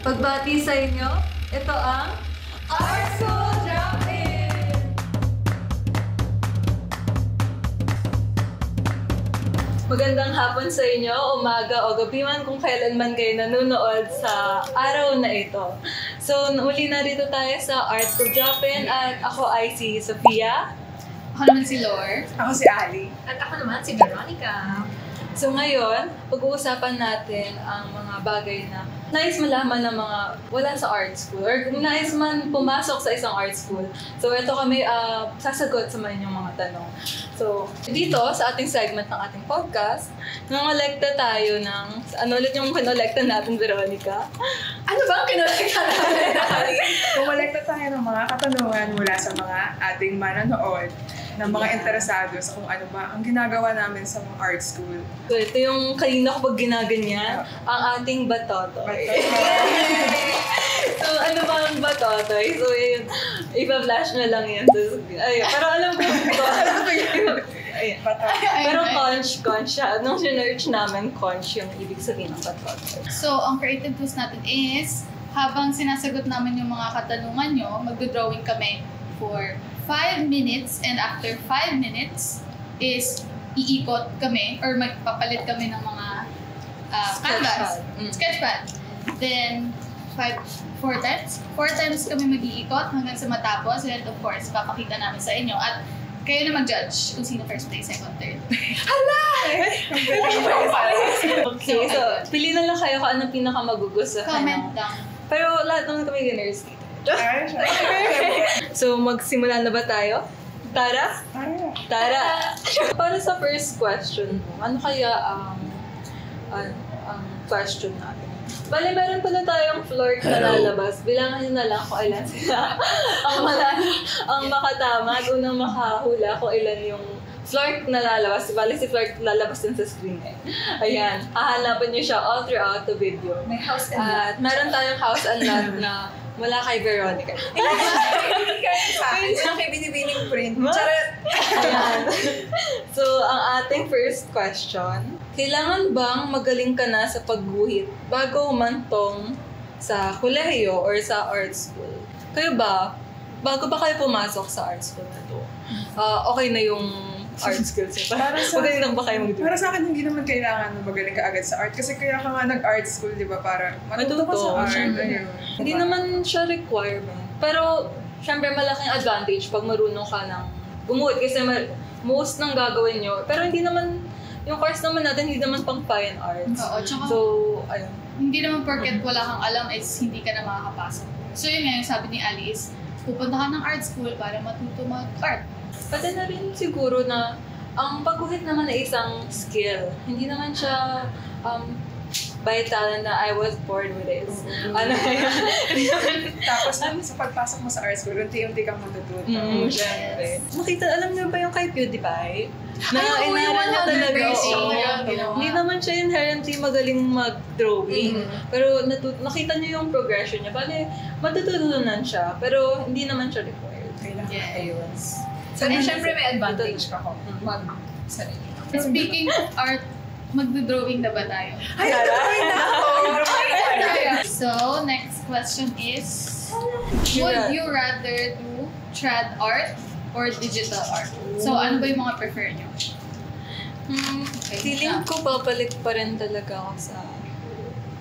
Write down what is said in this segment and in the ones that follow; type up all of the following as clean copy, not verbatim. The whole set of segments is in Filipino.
Pagbati sa inyo, ito ang Art School Drop-In! Magandang hapon sa inyo, umaga o gabi man kung kailan man kayo nanonood sa araw na ito. So, uli narito tayo sa Art School Drop-In at ako ay si Sofia. Ako naman si Lore. Ako si Ali. At ako naman si Veronica. So ngayon, pag-uusapan natin ang mga bagay na nais malaman ng mga wala sa art school or kung nais man pumasok sa isang art school. So ito kami sasagot sa mga inyong mga tanong. So dito sa ating segment ng ating podcast, nangolekta tayo ng, ano ulit yung kinolekta natin, Veronica? Ano ba ang kinolekta natin? Kumolekta tayo ng mga katanungan mula sa mga ating manonood ng mga interesado sa kung ano ba ang ginagawa namin sa mga art school. So ito yung kanina ko pag ginaganyan, ang ating batotoy. So ano ba ang batotoy? So yun, ipa-flash na lang yan. So, ayun, pero alam ko ito. Ayun. Pero conch siya. Nung sinearch namin, conch yung ibig sabihin ng batotoy. So, ang creative tools natin is, habang sinasagot namin yung mga katanungan nyo, magdo-drawing kami for 5 minutes, and after 5 minutes is iikot kami or magpapalit kami ng mga canvas, sketchpad. Then, 4 times kami mag-iikot hanggang sa matapos, and of course, papakita namin sa inyo at kayo na mag-judge kung sino first place, second, third. Hala! Okay, so pili na lang kayo kung anong pinakamagugustuhan. Comment down. Pero lahat naman kami winners dito. So, magsimula na ba tayo? Tara? Tara! Para sa first question mo, ano kaya ang question natin? Bale, meron pala tayong flirt na lalabas. Bilangan nyo na lang kung ilan sila ang makatama at unang makahula kung ilan yung flirt na lalabas. Bale, si flirt lalabas din sa screen eh. Ayan, hahanapan nyo siya all throughout the video. May house and lot. At meron tayong house and lot na mula kay Veronica. Sa akin, siya kay binibining print. Charot! Ayan. So, ang ating first question, kailangan bang magaling ka na sa pagguhit bago humantong sa kolehiyo or sa art school? Kayo ba, bago ba kayo pumasok sa art school na to, okay na yung art skills niyo? Magaling lang ba kayo mag-do? Para sa akin, hindi naman kailangan na magaling ka agad sa art. Kasi kaya ka nga nag-art school, di ba? Para matuto ka sa art. Ayun. Hindi naman siya requirement. Pero, syempre malaking advantage pag marunong ka ng gumuhit. Kasi most ng gagawin nyo. Pero hindi naman, yung course naman natin, hindi naman pang fine arts. Oo, tsaka So, ayun. hindi naman porket wala kang alam is hindi ka na makakapasok. So yun nga yung sabi ni Alice, pupunta ka ng art school para matuto mag-art. Pati na rin siguro na ang pagguhit naman ay isang skill. Hindi naman siya by talent na I was born with it. Ano yun? Tapos sa pagpasok mo sa art school, unti-unti kang matututo. Siyempre. Nakita, alam niyo ba yung kay PewDiePie? Na Ay, oo, yung inaral niya 100 talaga. basic oo. na ginawa. Hindi naman siya inherently magaling mag-drawing. Pero nakita niyo yung progression niya. Bale, matututunan siya. Pero hindi naman siya required. Yeah. So, syempre may advantage ka ko mag-sarili. Speaking of art, magdo-drawing na ba tayo? Ay, nagdrawing na ako! So, next question is, would you rather do trad art or digital art? So, ano ba yung mga prefer nyo? Feeling ko papalit pa rin talaga ako sa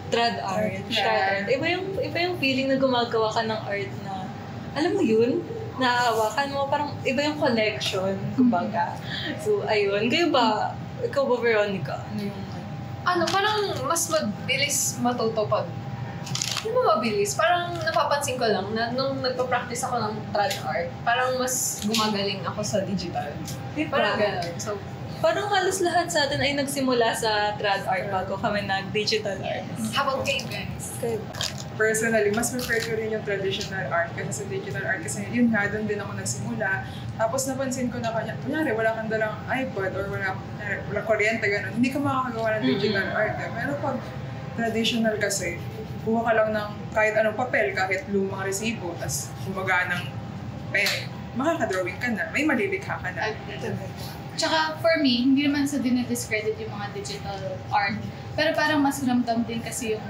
trad art. Trad. Iba yung feeling na gumagawa ka ng art na, alam mo yun? Naahawakan mo, parang iba yung connection, kumbaga. So, ayun. Kayo ba? Ikaw ba, Veronica? Parang mas mabilis matuto pag hindi mo mabilis. Parang napapansin ko lang na nung nagpa-practice ako ng trad art, parang mas gumagaling ako sa digital. Parang gano'n. So, parang halos lahat sa atin ay nagsimula sa trad art bago kami nag-digital art. how about kayo guys? Kayo ba? Personally, mas prefer ko rin yung traditional art kasi sa digital art kasi yun nga, doon din ako nagsimula. Tapos napansin ko na kunyari wala kang dalang iPad or wala kuryente, gano'n. Hindi ka makakagawa ng digital art. Pero pag traditional kasi, kuha ka lang ng kahit anong papel, kahit lumang resibo, tapos kumaga ng pen, makakadrawing ka na, may malilikha ka na. Tsaka for me, hindi naman sa dinidiscredit yung mga digital art. Pero parang mas ramdam din kasi yung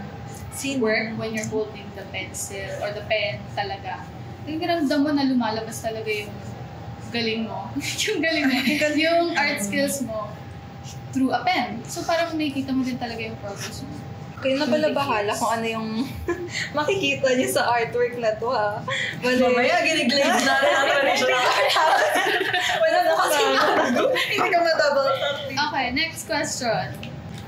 work when you're holding the pencil or the pen talaga. Ramdam mo na lumalabas talaga yung galing mo. Yung galing mo. Yung art skills mo through a pen. So parang makikita mo din talaga yung progress mo. Kayo na pala bahala kung ano yung makikita niyo sa artwork na to, ha? Mamaya, giniglade na rin ang traditional art. Wala na kasi hindi ka matabang. Okay, next question.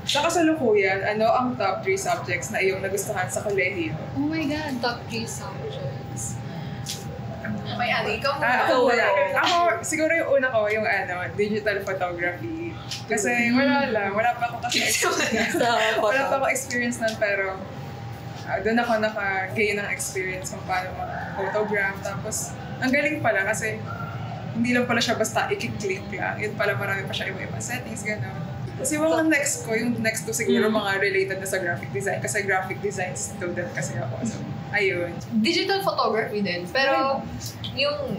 Sa kasalukuyan, ano ang top 3 subjects na iyong nagustuhan sa kolehiyo? Oh my God. Top 3 subjects. May ano, ikaw mo. Ako wala. Ako, siguro yung una ko, yung digital photography. Kasi wala pa ako kasi experience. Wala pa ako experience nun, pero doon ako naka-gain ng experience kung paano mag-photograph. Tapos, ang galing pala kasi hindi lang pala siya basta i-click lang. Yun pala marami pa siya iba-iba settings, gano'n. Kasi yung next to siguro mga related na sa graphic design. Kasi graphic design student kasi ako. So, ayun. Digital photography din. Pero, yung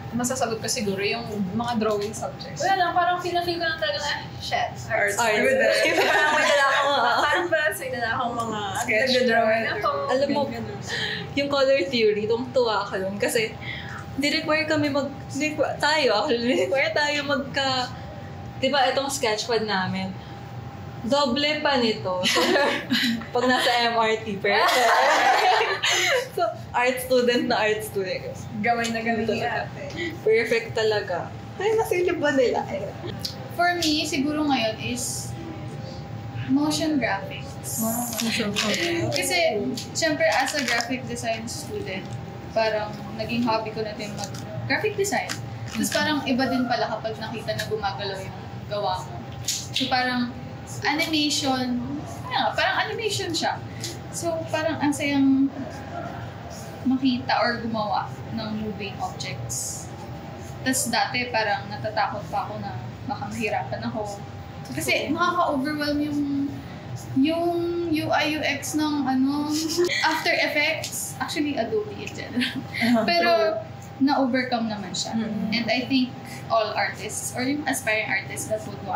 masasagot ko siguro yung mga drawing subjects. Wala lang, parang feel ko lang talaga na, shit, art student. Parang may dala akong mga canvas, may dala akong mga nag-drawing ako. Alam mo, yung color theory, tuwa ka yun. Kasi, require tayo magka, diba itong sketchpad namin, doble pa nito. Pag nasa MRT, perfect. So, art student. Gamay na gamay ni ate. Perfect talaga. Ay, nasilip ba nila? For me, siguro ngayon is motion graphics. Kasi, syempre, as a graphic design student, parang naging hobby ko na din mag-graphic design. Tapos parang iba din pala kapag nakita na gumagalaw yung gawa mo. So parang animation, parang animation siya. So parang ang sayang makita or gumawa ng moving objects. Tapos dati parang natatakot pa ako na baka mahirapan ako. Kasi makaka-overwhelm yung UI UX ng After Effects, actually Adobe in general. Pero na-overcome naman siya. And I think all artists or yung aspiring artists that would do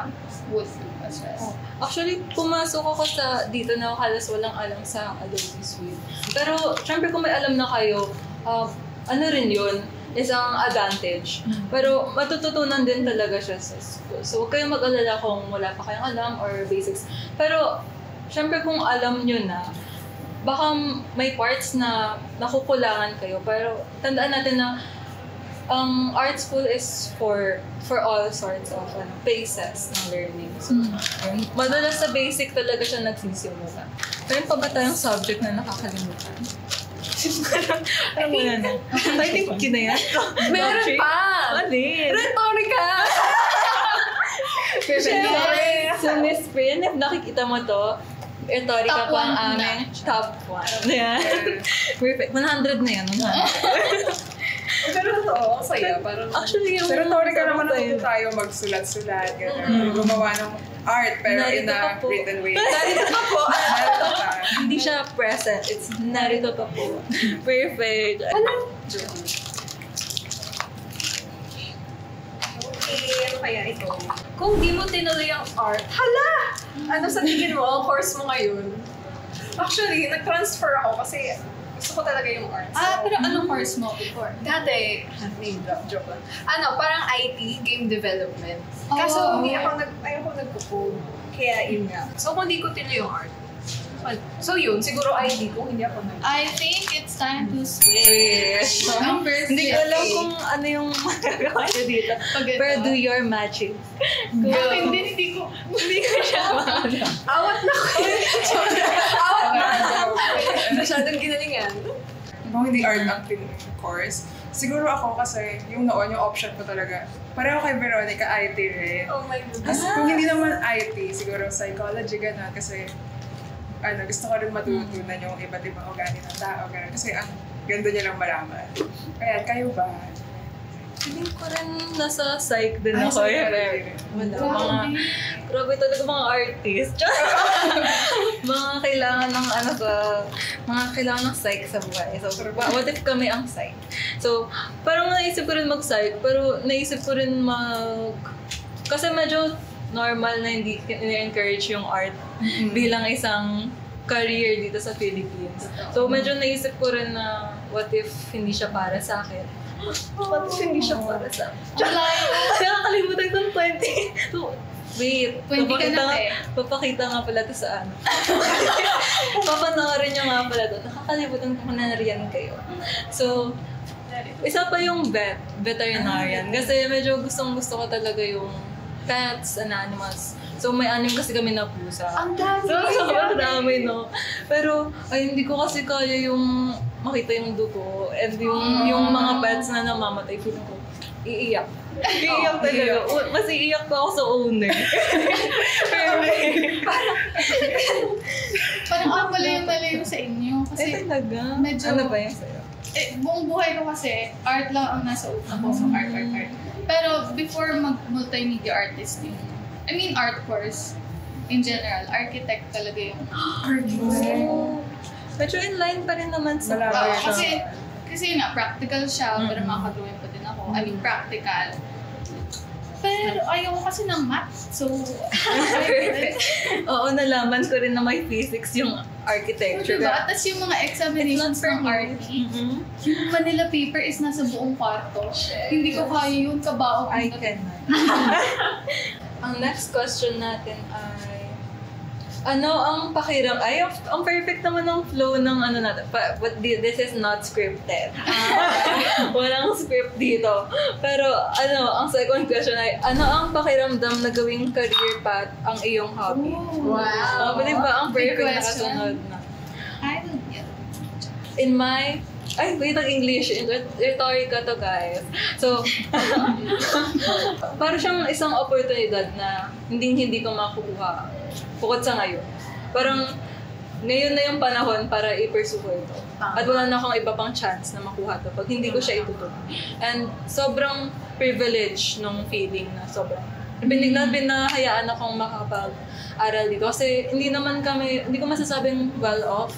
as well. Actually, pumasok ako dito na halos walang alam sa Adobe Suite. Pero, syempre kung may alam na kayo, ano rin yun, isang advantage. Pero matututunan din talaga siya sa school. So, huwag kayong mag-alala kung wala pa kayong alam or basics. Pero, syempre kung alam nyo na, baka may parts na nakukulangan kayo. Pero, tandaan natin na ang art school is for all sorts of phases ng learning. So, madalas sa basic talaga siya nagsisimula. Meron pa ba tayong subject na nakakalimutan? Alam mo na na. I think yun na yan. Meron pa! Alin? Rhetorica! So, Miss Prin, if nakikita mo to, rhetorica pa ang aming top 1. Yan. Perfect. 100 na yan. 100. Pero totoo, saya. Actually, yung Sa rhetorica naman natuto tayo magsulat-sulat, gano'n. Gumawa ng art, pero in a written way. Narito pa po. Narito pa. Hindi siya present. It's narito pa po. Perfect. Okay, ano kaya ito? Kung di mo tinuloy ang art, hala! Ano sa tingin mo ang course mo ngayon? Actually, nag-transfer ako kasi gusto ko talaga yung art. Pero anong course mo before? Dati, name drop, joke lang. Parang IT, game development. Kaso hindi ako nagko-code. Kaya yun nga. So kung di ko tinuloy yung art. So yun, siguro IT kung hindi ako I think it's time to switch. Hindi ko alam kung ano yung magagawa niyo dito. Pero do your magic. Hindi ko siya maano. Awat na ko. Awat na. Masyadong ginalingan. Kung hindi art ang course, siguro ako kasi yung noon, yung option ko talaga, pareho kay Veronica, IT rin. Oh my goodness. Kasi kung hindi naman IT, siguro psychology, gano'n. Kasi gusto ko rin matutunan yung iba't ibang ugali ng tao, gano'n. Kasi ang ganda niya lang malaman. Kaya, kayo ba? Feeling ko rin nasa psych din Ay, ako. psychology rin. Wala. Grabe talaga mga artist. mga kailangan ng psych sa buhay. So, what if kami ang psych? So, parang naisip ko rin mag-psych, pero naisip ko rin kasi medyo normal na hindi in-encourage yung art bilang isang career dito sa Philippines. So medyo naisip ko rin na what if hindi siya para sa akin? What if hindi siya para sa akin? Kaya nakalimutan ko 20. So, wait, 20 ka na papakita nga pala to sa ano. Papanoorin niyo nga pala to. Nakakalimutan ko na riyan kayo. So, isa pa yung veterinarian. Kasi medyo gustong-gusto ko talaga yung pets and animals. So, may 6 kasi kami na pusa. Ang dami! So, sobrang dami, no? Pero, ay, hindi ko kasi kaya yung makita yung dugo and yung mga pets na namamatay. Feeling ko, iiyak. Iiyak talaga. Mas iiyak pa ako sa owner. Parang ako malayo-malayo sa inyo. Kasi talaga? medyo... Ano ba yung sa'yo? Buong buhay ko kasi, art lang ang nasa utak ko. So, art. Pero before mag-multimedia artist yung... I mean, art course. In general, architect talaga yung... Medyo in line pa rin naman sa Kasi nga, practical siya, pero makakadrawing pa din ako. I mean, practical. Pero ayaw ko kasi ng math. So, Oo, nalaman ko rin na may physics yung architecture. diba? At tas yung mga examinations ng RT, yung Manila paper is nasa buong kwarto. Hindi ko kaya yun, kabaong. I cannot. Ang next question natin ay, ano ang pakiram? Ay, ang perfect naman ng flow ng ano natin. But this is not scripted. Walang script dito. Pero ang second question ay, ano ang pakiramdam na gawing career path ang iyong hobby? Wow! Diba ang Big perfect na question. kasunod na? I don't get In my... Ay, wait, ang English. Rhetorica to, guys. So, para siyang isang oportunidad na hindi ko makukuha bukod sa ngayon. Parang, ngayon na yung panahon para i-pursue ko ito. At wala na akong iba pang chance na makuha to pag hindi ko siya itutuloy. And sobrang privilege nung feeling na sobrang binahayaan akong makapag-aral dito. Kasi hindi ko masasabing well-off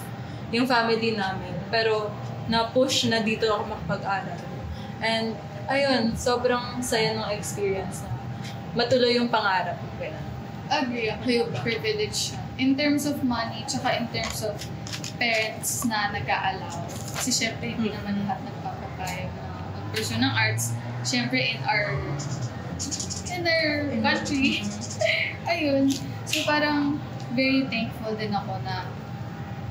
yung family namin. Pero, na-push na dito ako makapag-aral. And, ayun, sobrang saya ng experience na matuloy yung pangarap ko. Agree ako yung privilege siya. In terms of money, tsaka in terms of parents na nag-a-allow. Kasi syempre, hindi naman lahat nagpapakaya na mag-pursue ng arts. Syempre, in our country. Ayun. So, parang very thankful din ako na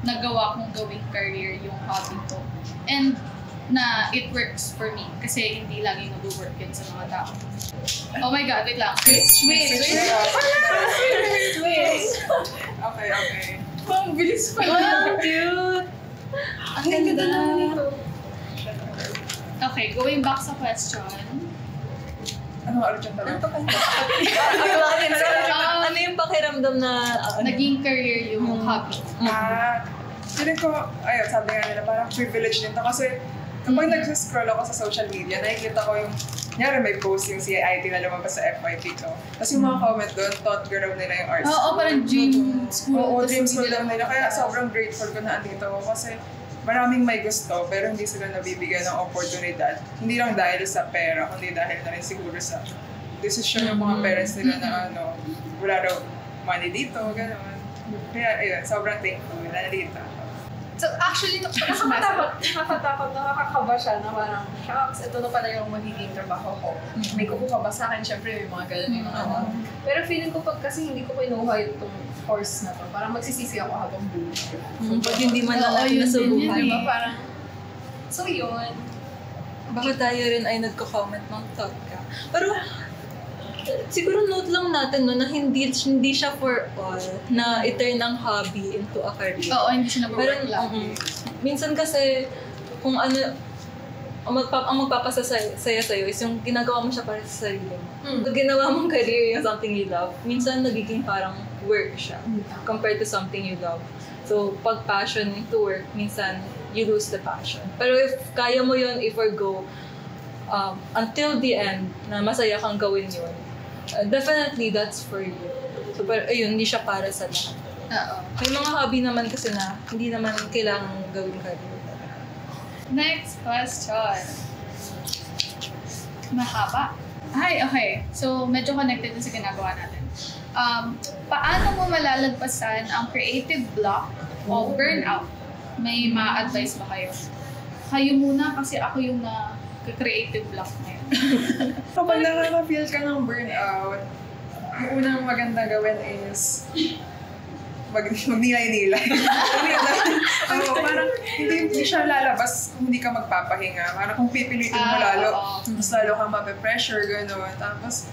nagawa kong gawing career yung hobby ko. And na it works for me kasi hindi lagi mag-work yun sa mga tao. Oh my God, wait lang. Switch. Okay. Ang bilis pa Wow, lang. cute! Ang ganda naman nito. Okay, going back sa question. Ano urgent talaga? Ano yung pakiramdam na... Naging career yung hobby. Feeling ko, ayun, sabi nga nila, parang privilege din to kasi kapag nagsascroll ako sa social media, nakikita ko yung, nyari may post yung CIT na lumabas sa FYP ko. Tapos yung mga comment doon, thought ko raw nila yung arts. Oo, parang dream school. Oo, Tas dream hindi school nila daw nila. Kaya sobrang grateful ko na andito ako kasi maraming may gusto pero hindi sila nabibigyan ng oportunidad. Hindi lang dahil sa pera, kundi dahil na rin siguro sa decision ng mga parents nila na wala raw money dito, gano'n. Kaya ayun, sobrang thankful na nandito. So actually, nakakatakot, nakakakaba siya na parang, shucks, ito na pala yung magiging trabaho ko. May kukuha ba sa akin? Siyempre, may mga ganun yung mga ano. Pero feeling ko pag kasi hindi ko kinuha itong course na to, parang magsisisi ako habang buhay. Pag hindi man lang natin nasubukan. Diba? Parang, so yun. Baka tayo rin ay nagko-comment ng thought ka. Pero, siguro note lang natin na hindi siya for all na i-turn ang hobby into a career. Oo, hindi siya nag-work lang. Minsan kasi, kung ano, ang magpapasaya sa'yo is yung ginagawa mo siya para sa sarili mo. Kung ginawa mong career yung something you love, minsan nagiging parang work siya compared to something you love. So, pag passion to work, minsan you lose the passion. Pero if kaya mo yun, i-forgo until the end, na masaya kang gawin yun, definitely that's for you. So, pero ayun, hindi siya para sa lahat. Oo. May mga hobby naman kasi na hindi naman kailangan gawin career. Next question. Mahaba. Ay, okay. So, medyo connected din sa ginagawa natin. Paano mo malalagpasan ang creative block o burnout, may ma-advise ba kayo? Kayo muna kasi ako yung creative block ngayon. Kapag nakaka-feel ka ng burnout, ang unang maganda gawin is magnilay-nilay. Parang hindi siya lalabas kung hindi ka magpapahinga. Parang kung pipilitin mo lalo, mas lalo kang mape-pressure, gano'n. Tapos,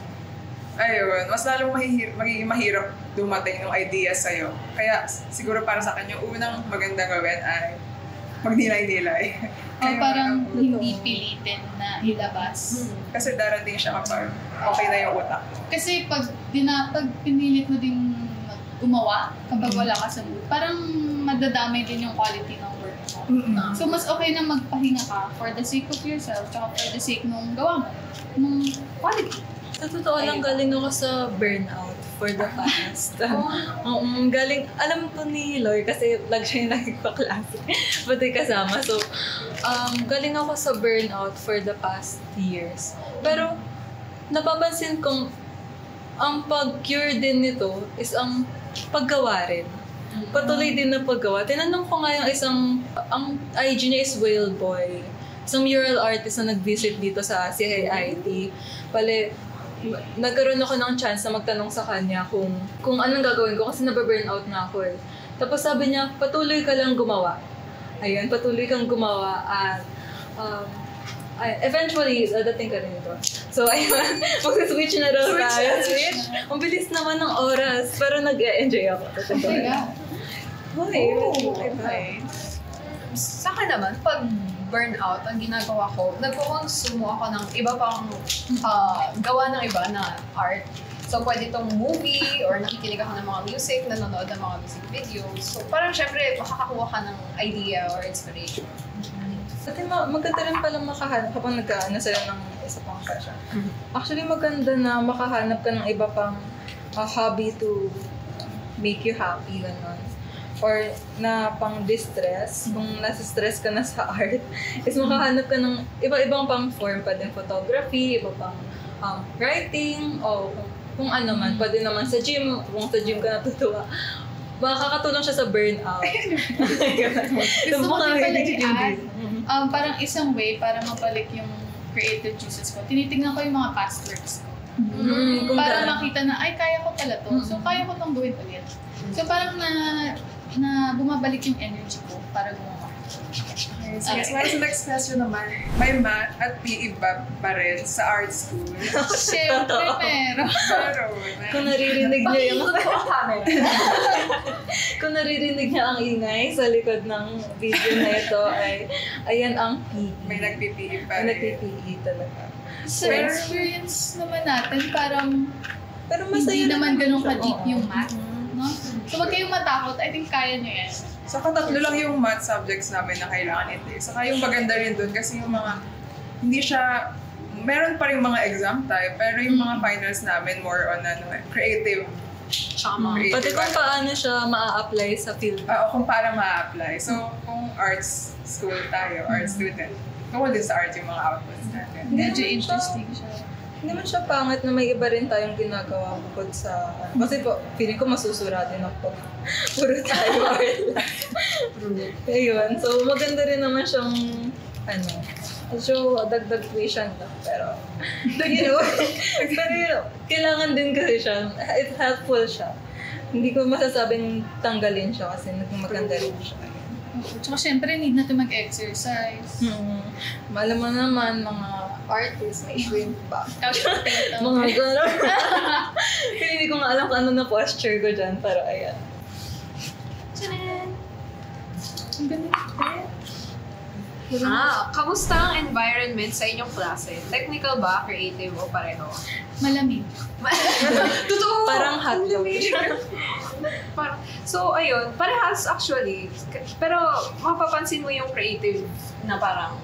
ayun, mas lalong magiging mahirap dumating ng idea sa'yo. Kaya siguro para sa akin, yung unang maganda gawin ay magnilay-nilay. Parang hindi pilitin na ilabas. Kasi darating siya kapag okay na yung utak. Kasi pag pinilit mo din gumawa kapag wala ka sa mood, parang madadamay din yung quality ng work mo. So mas okay na magpahinga ka for the sake of yourself tsaka for the sake nung gawa mo, nung quality. Sa totoo lang, galing ako sa burnout for the past. Galing, alam ko ni Loy kasi lagi siya yung nagpaklase. Pati kasama. So, galing ako sa burnout for the past years. Pero, napapansin kong ang pag-cure din nito is ang paggawa rin. Patuloy din na paggawa. Tinanong ko nga yung ang IG niya is Whale Boy. Isang mural artist na nag-visit dito sa CIIT. Nagkaroon ako ng chance na magtanong sa kanya kung anong gagawin ko kasi nababurnout na ako eh. Tapos sabi niya, patuloy ka lang gumawa. Ayun, patuloy kang gumawa at eventually, dating ka rin ito. So, ayun, mag-switch na daw tayo. Ang bilis naman ng oras, pero nag-enjoy ako. Okay. Sa akin naman, pag burnout, ang ginagawa ko, nagko-consume ako ng iba pang gawa ng iba na art. So, pwede itong movie or nakikinig ako ng mga music, nanonood ng mga music videos. So, parang syempre, makakakuha ka ng idea or inspiration. Pati maganda rin palang makahanap kapag nagkaano sila ng isa pang passion. Actually, maganda na makahanap ka ng iba pang hobby to make you happy, gano'n. Or na pang distress, kung nasa stress ka na sa art, is makahanap ka ng iba-ibang pang form, pwede photography, iba pang writing, o kung ano man, pwede naman sa gym, kung sa gym ka natutuwa. Makakatulong siya sa burnout. Gusto ko din pala i-add, parang isang way para mabalik yung creative juices ko. Tinitignan ko yung mga past works ko. Para makita na, ay, kaya ko pala to. So, kaya ko tong gawin ulit. So, parang na bumabalik yung energy ko para gumawa. Okay, so sa next question naman, may math at PE ba rin sa art school? Siyempre, meron. Kung naririnig niya yung kung naririnig niya ang ingay sa likod ng video na ito ay ayan ang PE. May nagpi-PE pa May rin. nagpi-PE talaga. Sa experience naman natin, Pero masaya hindi naman ganun siya. ka-deep yung math. No? So, wag kayong matakot. I think kaya nyo yan. So, katatlo lang yung math subjects namin na kailangan i-take. Saka yung maganda rin dun kasi yung mga, hindi siya, meron pa rin mga exam type, pero yung mga finals namin more on creative. Pati kung paano siya ma-apply sa field. Kung paano ma-apply. So, kung arts school tayo, arts student, tungkol din sa art yung mga outputs natin. Medyo interesting siya. Hindi naman siya pangit na may iba rin tayong ginagawa bukod sa... Kasi po, feeling ko masusura din ako. Puro tayo art lang. Ayun. So, maganda rin naman siyang, so, dagdag tuition lang. Pero, kailangan din kasi siya. It's helpful siya. Hindi ko masasabing tanggalin siya kasi maganda rin siya. Tsaka syempre, need natin mag-exercise. Alam mo naman, mga artists, may shrimp pa. Mga Mga gano'n. Kaya hindi ko nga alam kung ano na posture ko dyan, pero ayan. Ang ganda. Kamusta ang environment sa inyong klase? Technical ba, creative o pareho? Malamig. Totoo! Parang hotdog. So, ayun, parehas actually. Pero mapapansin mo yung creative na parang,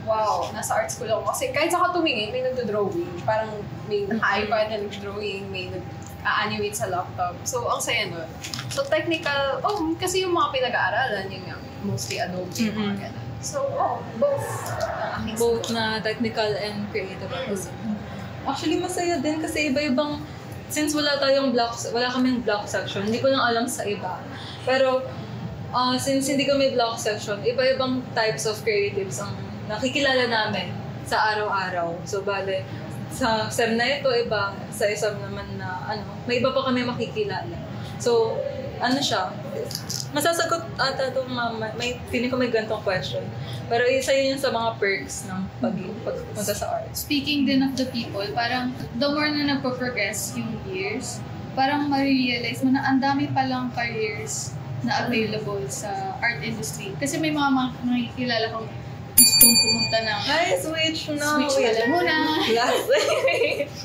wow, nasa art school ako. Kasi kahit saka tumingin, may nagdo-drawing. Parang may iPad na nagdo-drawing, may nag-animate sa laptop. So, ang saya nun. So, technical, kasi yung mga pinag-aaralan, yun nga, mostly Adobe, mga ganun. So, both. Both na technical and creative. Actually, masaya din kasi iba-ibang, since wala kaming block section, hindi ko lang alam sa iba. Pero, Since hindi kami block section, iba-ibang types of creatives ang nakikilala namin sa araw-araw. So, bale, sa SEM na ito, iba. Sa isang naman na, may iba pa kami makikilala. So, siya, masasagot ata itong feeling ko may gantong question. Pero isa yun sa mga perks ng pagpunta sa arts. Speaking din of the people, parang the more na nagpo-progress yung years, parang ma-realize mo na ang dami palang careers na available sa art industry. Kasi may mga makikilala kong gustong pumunta ng Ay, switch na! switch ka lang muna. Last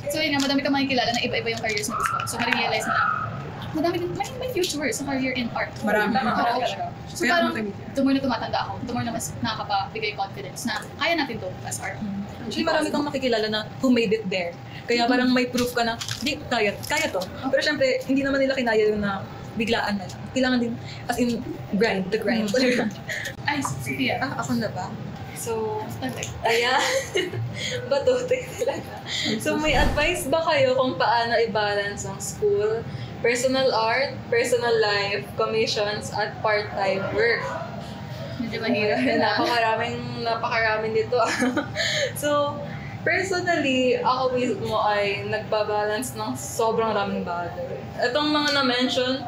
So yun nga, madami kang makikilala na iba-iba yung careers na gusto. So ma-realize mo na madami din, may future sa career in art. Marami. Oo. So parang, Kaya the more na tumatanda ako, the more na mas nakakapabigay confidence na kaya natin to as art. Actually, marami kang makikilala na who made it there. Kaya parang may proof ka na, di, kaya to. Pero syempre, hindi naman nila kinaya yun na biglaan na lang. Kailangan din, as in, the grind. Ay, Sophia. Ako na ba? So, Tagay. ayan. Batutik talaga. So, may advice ba kayo kung paano i-balance ang school, personal art, personal life, commissions, at part-time work? Medyo mahirap yun ah. Napakaraming nito. So, personally, ako mismo ay nagbabalance ng sobrang raming bagay. Itong mga na-mention,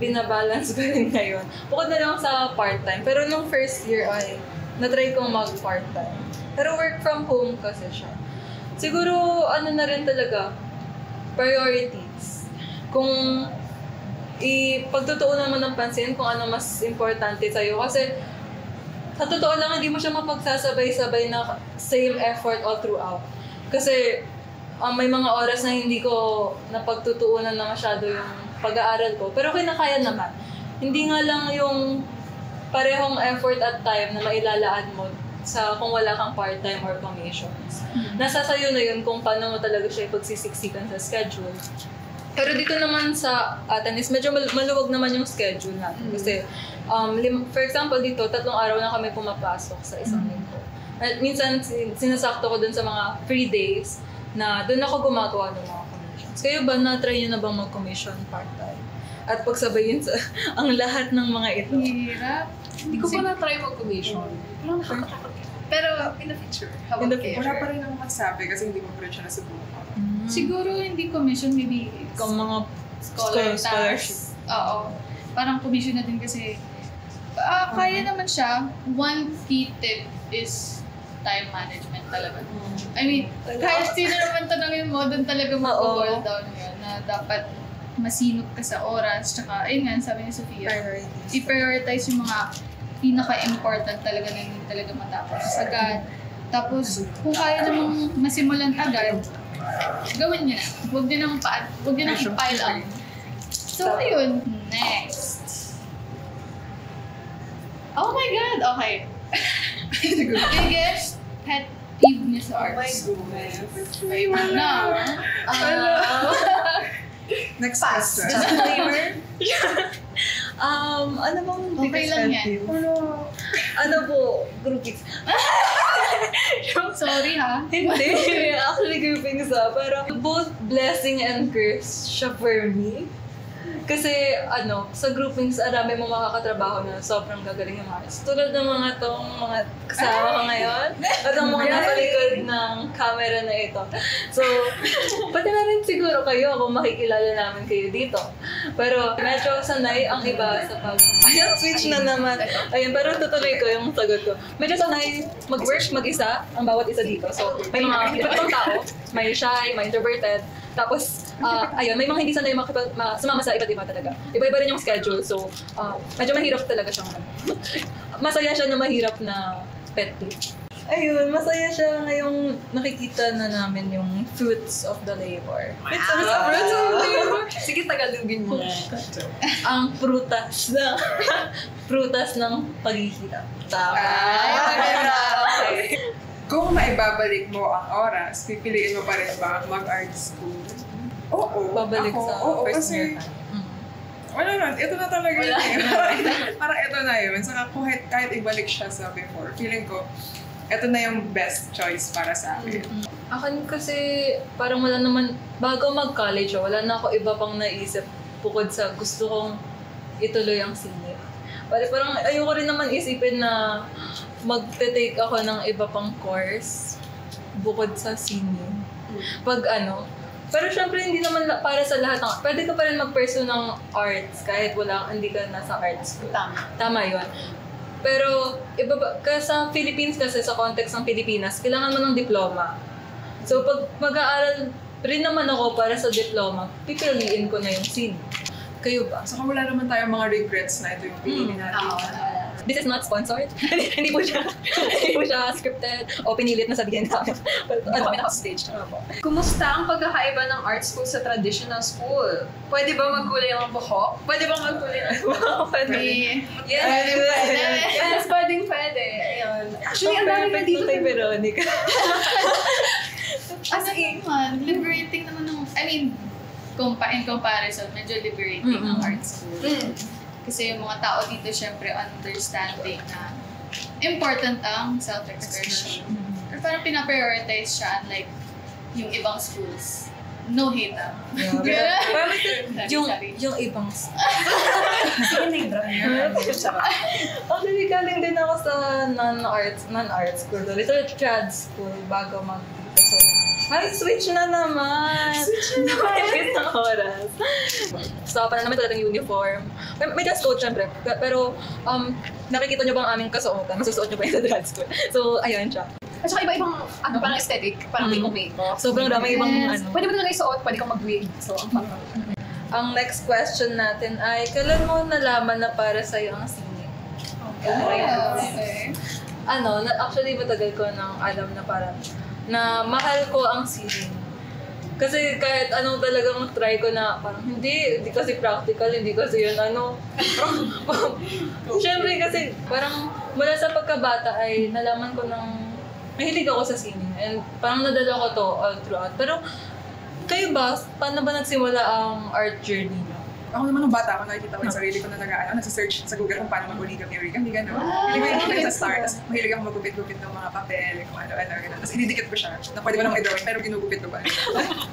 binabalance ko rin ngayon. Bukod na lang sa part-time. Pero nung first year ay na-try kong mag-part-time. Pero work from home kasi siya. Siguro, na rin talaga, priorities. Kung pagtutuunan mo ng pansin kung ano mas importante sa'yo. Kasi, sa totoo lang, hindi mo siya mapagsasabay-sabay na same effort all throughout. Kasi, may mga oras na hindi ko napagtutuunan na masyado yung pag-aaral ko. Pero kinakaya naman. Hindi nga lang yung parehong effort at time na mailalaan mo sa kung wala kang part-time or commissions. Nasa sayo na yun kung paano mo talaga siya ipagsisiksikan sa schedule. Pero dito naman sa atin is medyo maluwag naman yung schedule natin. Kasi, for example, dito, 3 araw na kami pumapasok sa isang linggo. At minsan, sinasakto ko dun sa mga free days na dun ako gumagawa ng mga commissions. Kayo ba, na-try nyo na bang mag-commission part-time? At pagsabayin sa ang lahat ng mga ito? Hirap. Hindi ko pa na-try mag-commission. Pero in the future, how In the about Wala pa rin ako masabi kasi hindi ko pa rin siya nasubukan. Siguro hindi commission, maybe Kung mga scholarships. Oo. Parang commission na din kasi kaya naman siya. One key tip is time management talaga. I mean, kahit sino naman tanongin mo, doon talaga mag-boil down yun na dapat masinop ka sa oras. Tsaka, ayun nga, sabi ni Sophia, i-prioritize yung mga pinaka-important talaga na hindi talaga matapos agad. Tapos, kung kaya namang masimulan agad, gawin niyo na. Huwag niyo nang i-pile up. So, ayun. Next. Oh my God! Okay. Biggest pet peeve niyo sa arts? No. Next Pass. question. Disclaimer? Ano bang Okay biggest lang pet yan. peeve? Ano po? Groupings. Sorry ha. Hindi. Actually, groupings pero both blessing and curse siya for me. Kasi, sa groupings, arami mo makakatrabaho na sobrang gagaling yung arts. Tulad ng mga kasama ko ngayon, at ang mga nasa likod ng camera na ito. So, pati na rin siguro kayo kung makikilala namin kayo dito. Pero, medyo sanay ang iba sa Ayan, switch na naman. Ayan, pero tutuloy ko yung sagot ko. Medyo sanay mag-work mag-isa, ang bawat isa dito. So, may mga ibang tao, may shy, may introverted. Tapos, ayun, may mga hindi sanay sumama sa iba't iba talaga. Iba-iba rin yung schedule. So, medyo mahirap talaga siyang masaya siya na mahirap na pet peeve. Ayun, masaya siya ngayong nakikita na namin yung fruits of the labor. Fruits of the labor? Sige, tagalugin mo. Ang prutas ng paghihirap. Tama. Okay. Kung maibabalik mo ang oras, pipiliin mo pa rin ba mag-art school? Oo. Babalik ako, sa oo, first kasi year time. wala na, ito na talaga yun. Parang ito na yun. Saka kahit ibalik siya sa before, feeling ko, ito na yung best choice para sa akin. Akin kasi parang wala naman, bago mag-college, wala na ako iba pang naisip bukod sa gusto kong ituloy ang senior. Parang ayoko rin naman isipin na magte-take ako ng iba pang course bukod sa senior. Pag pero syempre hindi naman para sa lahat ng, pwede ka pa rin mag-pursue ng arts kahit hindi ka nasa arts school. Tama yun. Pero iba sa Philippines kasi, sa context ng Pilipinas, kailangan mo ng diploma. So pag mag-aaral rin naman ako para sa diploma, pipiliin ko na yung senior. Kayo ba? So kung wala naman tayong mga regrets na ito yung pinili natin. This is not sponsored. Hindi po siya scripted o pinilit na sabihin namin. Kami naka-stage. Kumusta ang pagkakaiba ng art school sa traditional school? Pwede ba magkulay ang buhok? Pwede ba magkulay ang buhok? Pwede. Yes, pwede. Ayun. Actually, ang dami pa dito. Kay Veronica. As in, liberating naman in comparison, medyo liberating ang art school. Kasi yung mga tao dito, syempre, understanding na important ang self-expression. Or parang pinaprioritize siya, unlike yung ibang schools. No hate yung ibang actually, galing din ako sa non-art school. Little trad school bago mag-dito. So, switch na naman! Wait ng oras. So, para naman talagang uniform. May dress code, syempre. Pero, nakikita nyo ba ang aming kasuotan? Masusuot nyo ba yung sa grad school? So, ayun siya. At saka iba-ibang, parang aesthetic, parang make-up. Sobrang dami ibang Pwede mo na isuot, pwede kang mag-wig. So, ang next question natin ay, kailan mo nalaman na para sa'yo ang singing? Okay. Actually, matagal ko nang alam na parang na mahal ko ang singing. Kasi kahit anong talagang try ko na parang hindi kasi practical, hindi kasi yun Siyempre kasi parang mula sa pagkabata ay nalaman ko mahilig ako sa singing and parang nadala ko to all throughout. Pero kayo ba, paano ba nagsimula ang art journey niyo? Ako naman nung bata ako, nakikita ko yung sarili ko na nagsa-search sa Google kung paano mag-origami, gano'n. Hindi ko sa start, tapos mahilig ako magupit-gupit ng mga papel, kung ano, gano'n. Tapos ididikit ko siya, na pwede mo naman i-drawing, pero ginugupit ko ba.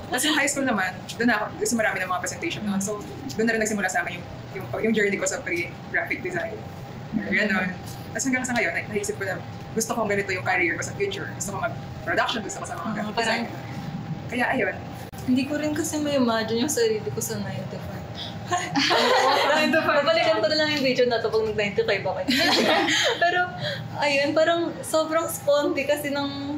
Tapos yung high school naman, doon ako, kasi marami ng mga presentation noon. So, doon na rin nagsimula sa akin yung journey ko sa graphic design. Gano'n. Tapos hanggang sa ngayon, naisip ko na gusto kong ganito yung career ko sa future. Gusto ko mag-production, gusto ko sa mga graphic design. Kaya ayun. Hindi ko rin kasi may imagine yung sarili ko sa 95. Babalikan ko na lang yung video na to pag nag-95 ako. Pero, ayun, parang sobrang sponty kasi ng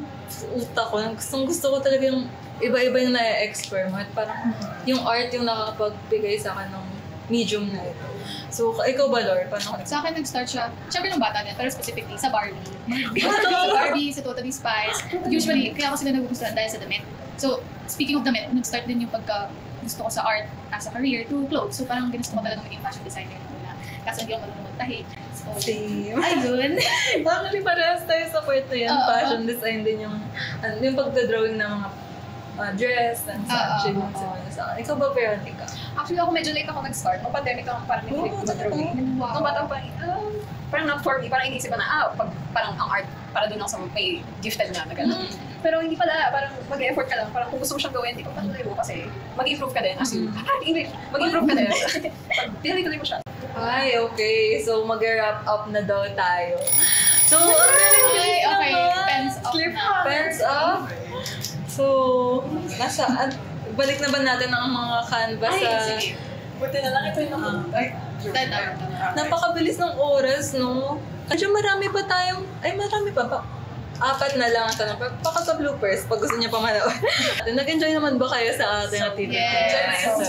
utak ko. Gusto ko talaga yung iba-iba yung na-experiment. Parang yung art yung nakakapagbigay sa akin ng medium na ito. So, ikaw ba, Lor? Paano ka? Sa akin, nag-start siya, syempre nung bata din, pero specifically sa Barbie. Sa Barbie, sa Totally Spies. Usually, kaya ako sila nagugustuhan dahil sa damit. So, speaking of damit, nag-start din yung gusto ko sa art as a career to clothes. So, parang ginusto ko talaga maging fashion designer muna. Kaso hindi ako marunong magtahi. So, same. Ayun. Actually, parehas tayo sa part na yan. Fashion design din yung pagdadrawing ng mga dress and such. Ikaw ba, Veronica? Actually, ako medyo late ako nag-start. Nung pandemic ako parang nakilig ko mag-drawing. Nung bata pa, parang not for me. Parang inisip ko na, parang ang art, para doon ako sa may gifted na gano'n. Pero hindi pala, parang mag-effort ka lang. Parang kung gusto mo siyang gawin, di ko patuloy mo kasi mag-improve ka din. As in, English, mag-improve ka din. Tuloy mo siya. Ay, okay. So, mag-wrap up na daw tayo. So, okay. Pens off na. Pens off? So, balik na ba natin ang mga canvas sa... Sige. Buti na lang ito yung napakabilis ng oras, no? Kasi marami pa tayong... marami pa. 4 na lang ang tanong. Baka sa bloopers, pag gusto niya pa manood. Nag-enjoy naman ba kayo sa ating activity? Yes.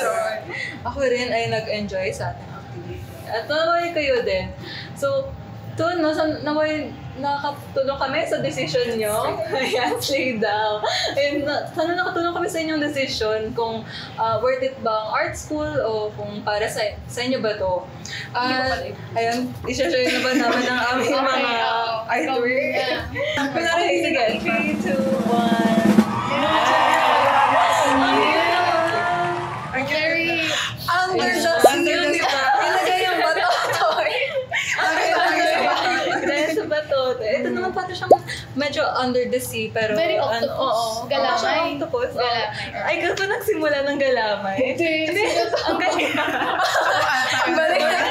Ako rin ay nag-enjoy sa ating activity. At naway kayo din. So, naway nakatulong kami sa decision nyo. Ayan, slay down. And sana nakatulong kami sa inyong decision kung worth it ba ang art school o kung para sa inyo ba to. Ayun, i-share na ba naman ang aming mga artwork? Kunwari, sige, 3, 2, 1. Very... Under the sea, di ba? Ilagay yung bato. Sa bato. Ito naman parang siyang medyo under the sea, pero... Very octopus. Galamay. Octopus. Galamay. Ay, gusto nagsimula ng galamay. Hindi. Ang galing.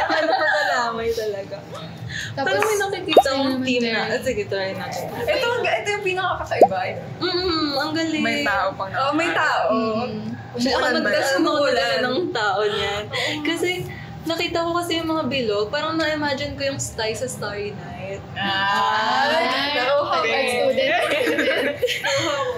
Ano pa galamay talaga. Parang may nakikita akong team na. Sige, try natin. Ito yung pinakakakaiba. Ang galing. May tao pang Oh, may tao. Siya ako Umuulan ba yan? nagkasunod ng tao niyan. Kasi, nakita ko kasi yung mga bilog, parang na-imagine ko yung stay sa Starry Night. Art student.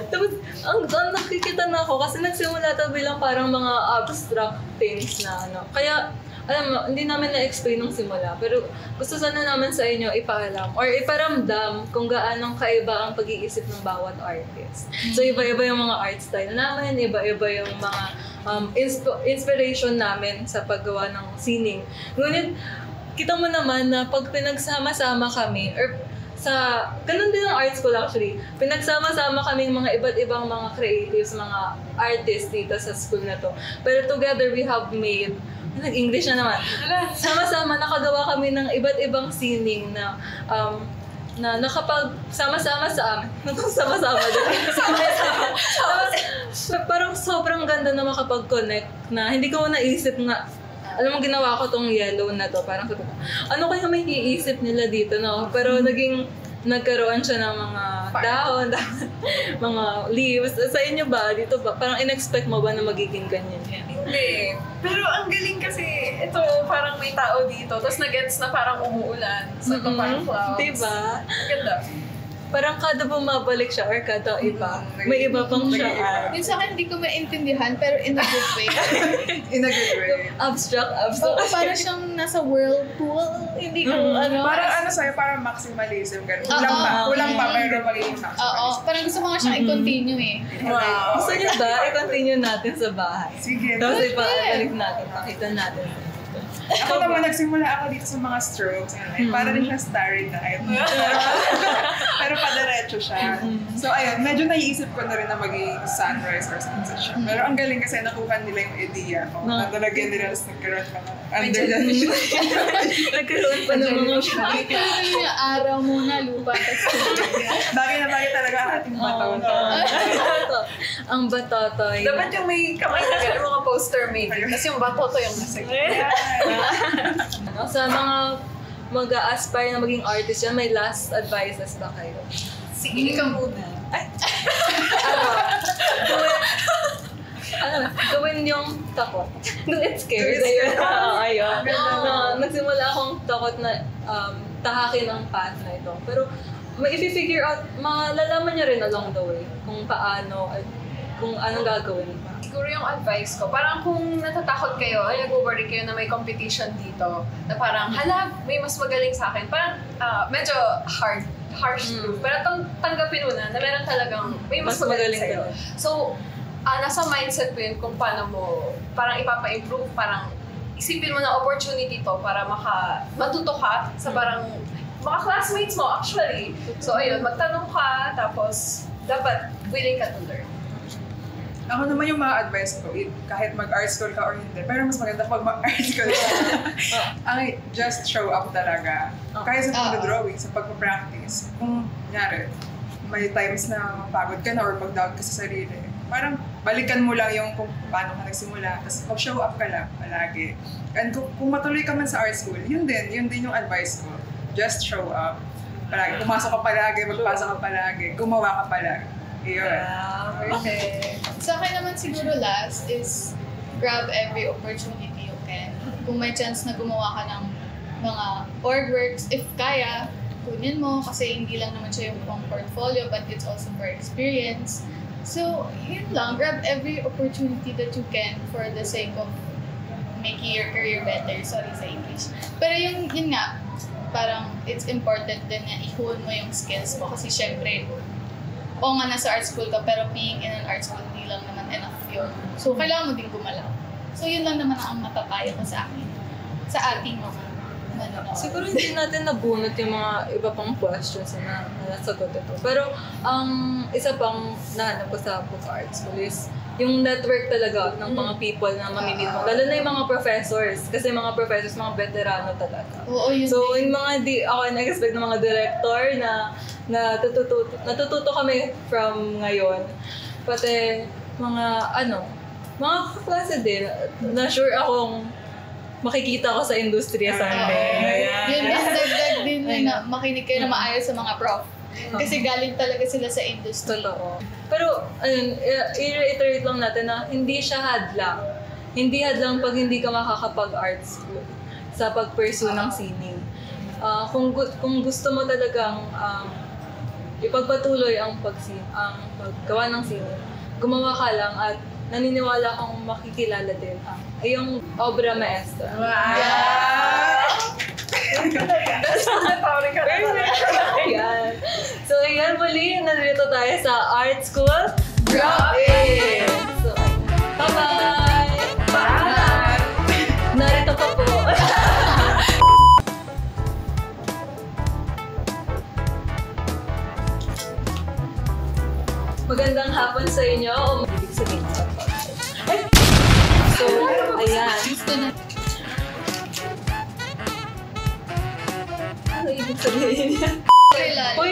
Tapos, ang nakikita na ako kasi nagsimula to bilang parang mga abstract things na ano. Kaya, alam mo, hindi namin na-explain nung simula. Pero gusto sana naman sa inyo ipaalam or iparamdam kung gaano kaiba ang pag-iisip ng bawat artist. So, iba-iba yung mga art style namin, iba-iba yung mga inspiration namin sa paggawa ng sining. Ngunit, kita mo naman na pag pinagsama-sama kami, or ganun din ang art school actually, pinagsama-sama kaming mga iba't ibang mga creatives, mga artists dito sa school na to. Pero together we have made, nag-English na naman, sama-sama nakagawa kami ng iba't ibang sining na nakapag-sama-sama sa amin. Sama-sama din. Parang sobrang ganda na makapag-connect na hindi ko naisip na, alam mo, ginawa ko tong yellow na to. Parang sabi ko, ano kaya may iisip nila dito, no? Pero nagkaroon siya ng mga dahon, mga leaves. Sa inyo ba? Dito ba? Parang in-expect mo ba na magiging ganyan? Hindi. Pero ang galing kasi, ito parang may tao dito, tapos nag-gets na parang umuulan. So, ito parang clouds. Diba? Ganda. Parang kada bumabalik siya or kada iba, may iba pang siya. Yung sa akin, hindi ko maintindihan, pero in a good way. In a good way. Abstract. Oo, parang siyang nasa whirlpool. Hindi ko, Parang sa'yo, parang maximalism. Ganun. Kulang pa, pero magiging maximalism. Oo, parang gusto ko nga siyang i-continue eh. Wow. Gusto niyo ba? I-continue natin sa bahay. Sige. Tapos ipabalik natin, pakita natin. Ako naman, nagsimula ako dito sa mga strokes. Para rin siya Starry Night. Pero padiretso siya. So ayun, medyo naiisip ko na rin na maging sunrise or sunset siya. Pero ang galing kasi nakuha nila yung idea ko. Nadalagyan nila, tapos nagkaroon pa na underline. Nagkaroon pa ng mga Yung araw muna, lupa, tapos Bagay na bagay talaga ang ating batawan. Ang batotoy. Dapat yung may kamay na gano'n mga poster made. Kasi yung bato to yung nasa Sa mga mag-a-aspire na maging artist yan, may last advices ba kayo? Sige, ikaw muna. Gawin yung takot. It's scary. Ayun. Nagsimula akong takot na tahakin ang path na ito. Pero may i-figure out, malalaman niya rin along the way kung paano at kung anong gagawin pa. Siguro yung advice ko, parang kung natatakot kayo, ay nag-worry kayo na may competition dito, na parang, hala, may mas magaling sa akin. Parang medyo harsh truth. Pero tanggapin mo na meron talagang may mas magaling sa'yo. So, nasa mindset mo yun kung paano mo parang ipapa-improve, parang isipin mo na opportunity to para matuto ka sa parang mga classmates mo actually. So ayun, magtanong ka, tapos dapat willing ka to learn. Ako naman yung mga advice ko, kahit mag-art school ka or hindi, pero mas maganda pag mag-art school ka. Just show up talaga. Kaya sa pag-drawing, sa pag-practice, kung nyari, may times na mapagod ka na or pag-doubt ka sa sarili, parang balikan mo lang yung kung paano ka nagsimula, tapos mag-show up ka lang palagi. And kung matuloy ka man sa art school, yun din yung advice ko. Just show up. Palagi. Pumasok ka palagi, magpasa ka palagi, gumawa ka palagi. Iyon. Okay. Sa akin naman siguro last is grab every opportunity you can. Kung may chance na gumawa ka ng mga org works, if kaya, kunin mo kasi hindi lang naman siya yung pang portfolio but it's also for experience. So, yun lang. Grab every opportunity that you can for the sake of making your career better. Sorry sa English. Pero yun nga, parang it's important din na i-hone mo yung skills mo kasi syempre, oo nga nasa art school ka, pero being in an art school, hindi lang naman enough yun. So, kailangan mo din gumalaw. So, yun lang naman ang matapayo ko sa akin. Sa ating mga manonood. Siguro hindi natin nabunot yung mga iba pang questions na nasagot ito. Pero, ang isa pang nahanap ko sa book art school is yung network talaga ng mga people na mamimit mo. Lalo na yung mga professors. Kasi mga professors, mga veterano talaga. Oo, yun. So, yung mga ako na-expect ng mga director na natututo kami from ngayon. Pati mga mga kaklase din na sure akong makikita ko sa industriya someday. Yun yung dagdag din din yun na makinig kayo na maayos sa mga prof. Kasi galing talaga sila sa industry. Totoo. Pero, ayun, i-reiterate lang natin na hindi siya hadlang. Hindi hadlang pag hindi ka makakapag-art school sa pag-pursue ng sining. Kung gusto mo talagang ipagpatuloy ang paggawa ng sining, gumawa ka lang at naniniwala kang makikilala din ang iyong obra maestra. Ayan. So, ayan, muli, nandito tayo sa Art School. Drop in! So, bye-bye! Bye! Narito ka po. Magandang hapon sa inyo. Ibig sabihin sa So, ayan. Gusto na. Ano ibig sabihin yan? Kailan? Uy,